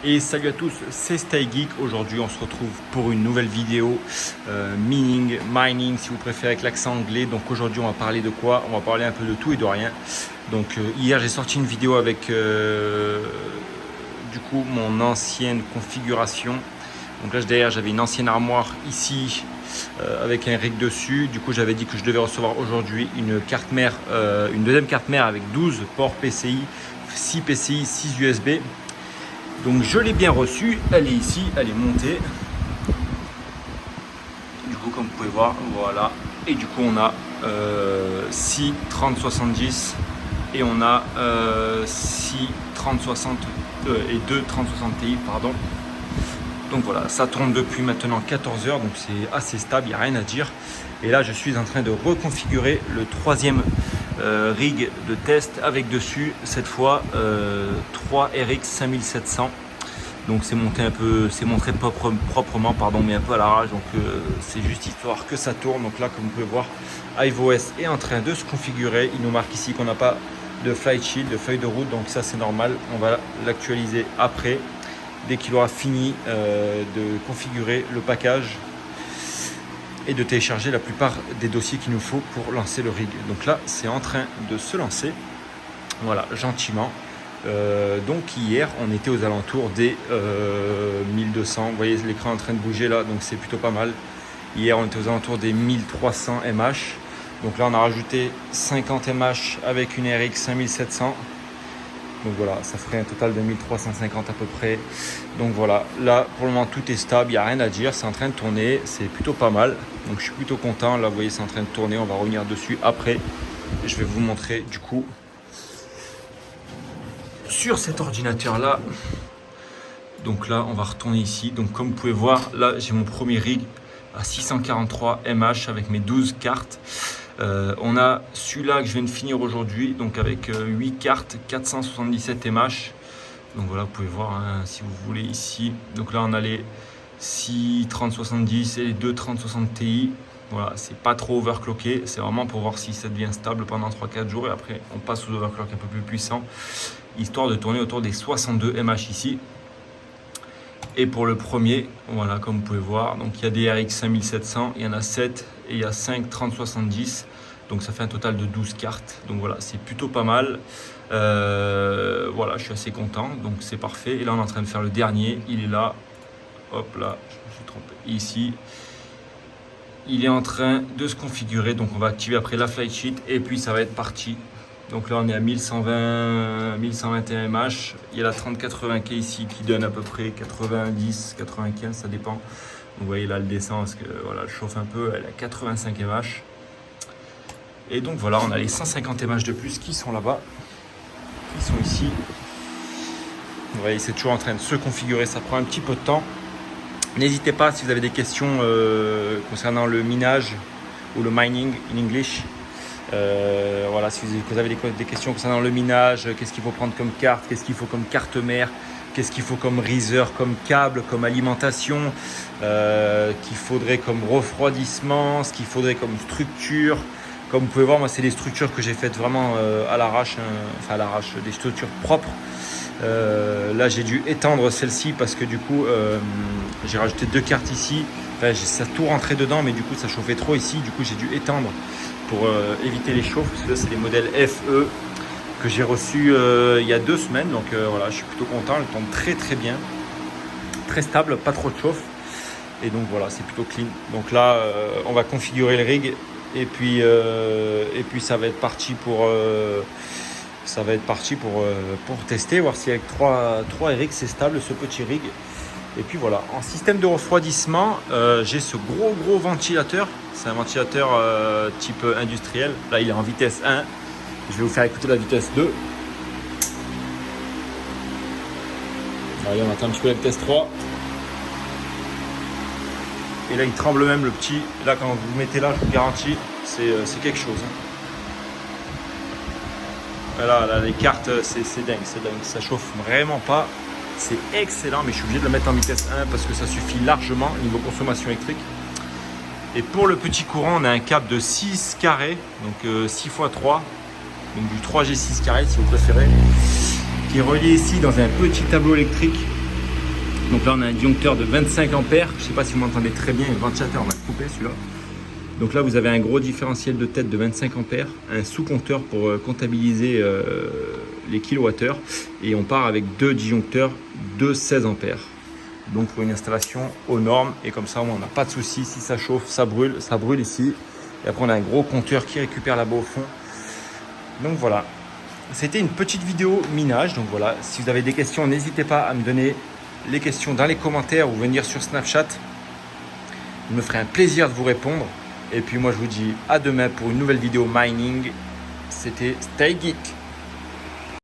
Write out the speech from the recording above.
Et salut à tous, c'est Stay Geek. Aujourd'hui on se retrouve pour une nouvelle vidéo mining si vous préférez avec l'accent anglais. Donc aujourd'hui on va parler de quoi? On va parler un peu de tout et de rien. Donc hier j'ai sorti une vidéo avec du coup mon ancienne configuration. Donc là derrière j'avais une ancienne armoire ici avec un rig dessus. Du coup j'avais dit que je devais recevoir aujourd'hui une carte mère, une deuxième carte mère avec 12 ports PCI, 6 PCI, 6 USB. Donc je l'ai bien reçue, elle est ici, elle est montée. Du coup comme vous pouvez voir, voilà. Et du coup on a 6 3070 et on a 6 3060 et 2 3060 Ti, pardon. Donc voilà, ça tourne depuis maintenant 14 heures, donc c'est assez stable, il n'y a rien à dire. Et là je suis en train de reconfigurer le troisième rig de test avec dessus cette fois 3 RX 5700. Donc c'est monté un peu, c'est montré proprement pardon, mais un peu à l'arrache. Donc c'est juste histoire que ça tourne. Donc là comme vous pouvez voir, HiveOS est en train de se configurer. Il nous marque ici qu'on n'a pas de flight shield, de feuille de route, donc ça c'est normal. On va l'actualiser après, dès qu'il aura fini de configurer le package et de télécharger la plupart des dossiers qu'il nous faut pour lancer le rig. Donc là, c'est en train de se lancer. Voilà, gentiment. Donc hier, on était aux alentours des 1200. Vous voyez l'écran en train de bouger là, donc c'est plutôt pas mal. Hier, on était aux alentours des 1300 mH. Donc là, on a rajouté 50 mH avec une RX 5700. Donc voilà, ça ferait un total de 1350 à peu près. Donc voilà, là pour le moment tout est stable, il n'y a rien à dire, c'est en train de tourner, c'est plutôt pas mal. Donc je suis plutôt content, là vous voyez c'est en train de tourner, on va revenir dessus après. Et je vais vous montrer du coup sur cet ordinateur là. Donc là on va retourner ici, donc comme vous pouvez voir, là j'ai mon premier rig à 643 mH avec mes 12 cartes. On a celui-là que je viens de finir aujourd'hui, donc avec 8 cartes, 477 mH. Donc voilà, vous pouvez voir hein, si vous voulez ici. Donc là, on a les 6 3070 et les 2 3060 Ti. Voilà, c'est pas trop overclocké. C'est vraiment pour voir si ça devient stable pendant 3-4 jours. Et après, on passe aux overclock un peu plus puissants, histoire de tourner autour des 62 mH ici. Et pour le premier, voilà, comme vous pouvez voir, donc il y a des RX 5700, il y en a 7 et il y a 5 3070. Donc ça fait un total de 12 cartes. Donc voilà, c'est plutôt pas mal. Voilà, je suis assez content. Donc c'est parfait. Et là, on est en train de faire le dernier. Il est là. Hop là, je me suis trompé. Ici. Il est en train de se configurer. Donc on va activer après la flight sheet. Et puis ça va être parti. Donc là, on est à 1120, 1121 mH. Il y a la 3080K ici qui donne à peu près 90, 95, ça dépend. Vous voyez là, elle descend parce que voilà, elle chauffe un peu. Elle est à 85 mH. Et donc voilà, on a les 150 mH de plus qui sont là-bas, qui sont ici. Vous voyez, c'est toujours en train de se configurer, ça prend un petit peu de temps. N'hésitez pas si vous avez des questions concernant le minage ou le mining in English. Voilà, si vous avez des questions concernant le minage, qu'est-ce qu'il faut prendre comme carte, qu'est-ce qu'il faut comme carte mère, qu'est-ce qu'il faut comme riser, comme câble, comme alimentation, qu'il faudrait comme refroidissement, ce qu'il faudrait comme structure. Comme vous pouvez voir, moi c'est des structures que j'ai faites vraiment à l'arrache, hein, enfin à l'arrache, des structures propres. Là j'ai dû étendre celle-ci parce que du coup j'ai rajouté 2 cartes ici. Enfin, ça tout rentrait dedans, mais du coup ça chauffait trop ici. Du coup j'ai dû étendre pour éviter les chauffes. Parce que là c'est des modèles FE que j'ai reçus il y a 2 semaines. Donc voilà, je suis plutôt content. Elles tombent très très bien, très stable, pas trop de chauffe. Et donc voilà, c'est plutôt clean. Donc là on va configurer le rig. Et puis ça va être parti pour tester, voir si avec 3 RX c'est stable ce petit rig. Et puis voilà, en système de refroidissement, j'ai ce gros ventilateur. C'est un ventilateur type industriel. Là il est en vitesse 1. Je vais vous faire écouter la vitesse 2. Allez, on attend un petit peu la vitesse 3. Et là il tremble même le petit. Là quand vous le mettez là, je vous garantis, c'est quelque chose. Voilà, là les cartes, c'est dingue, ça chauffe vraiment pas. C'est excellent, mais je suis obligé de le mettre en vitesse 1 parce que ça suffit largement niveau consommation électrique. Et pour le petit courant, on a un câble de 6 carrés, donc 6 x 3, donc du 3G6 carré si vous préférez, qui est relié ici dans un petit tableau électrique. Donc là, on a un disjoncteur de 25 ampères. Je ne sais pas si vous m'entendez très bien, le ventilateur, on va le couper celui-là. Donc là, vous avez un gros différentiel de tête de 25 ampères, un sous-compteur pour comptabiliser les kilowattheures. Et on part avec deux disjoncteurs de 16 ampères. Donc pour une installation aux normes. Et comme ça, on n'a pas de souci. Si ça chauffe, ça brûle ici. Et après, on a un gros compteur qui récupère là-bas au fond. Donc voilà. C'était une petite vidéo minage. Donc voilà, si vous avez des questions, n'hésitez pas à me donner les questions dans les commentaires ou venir sur Snapchat. Il me ferait un plaisir de vous répondre. Et puis moi, je vous dis à demain pour une nouvelle vidéo mining. C'était Stay Geek.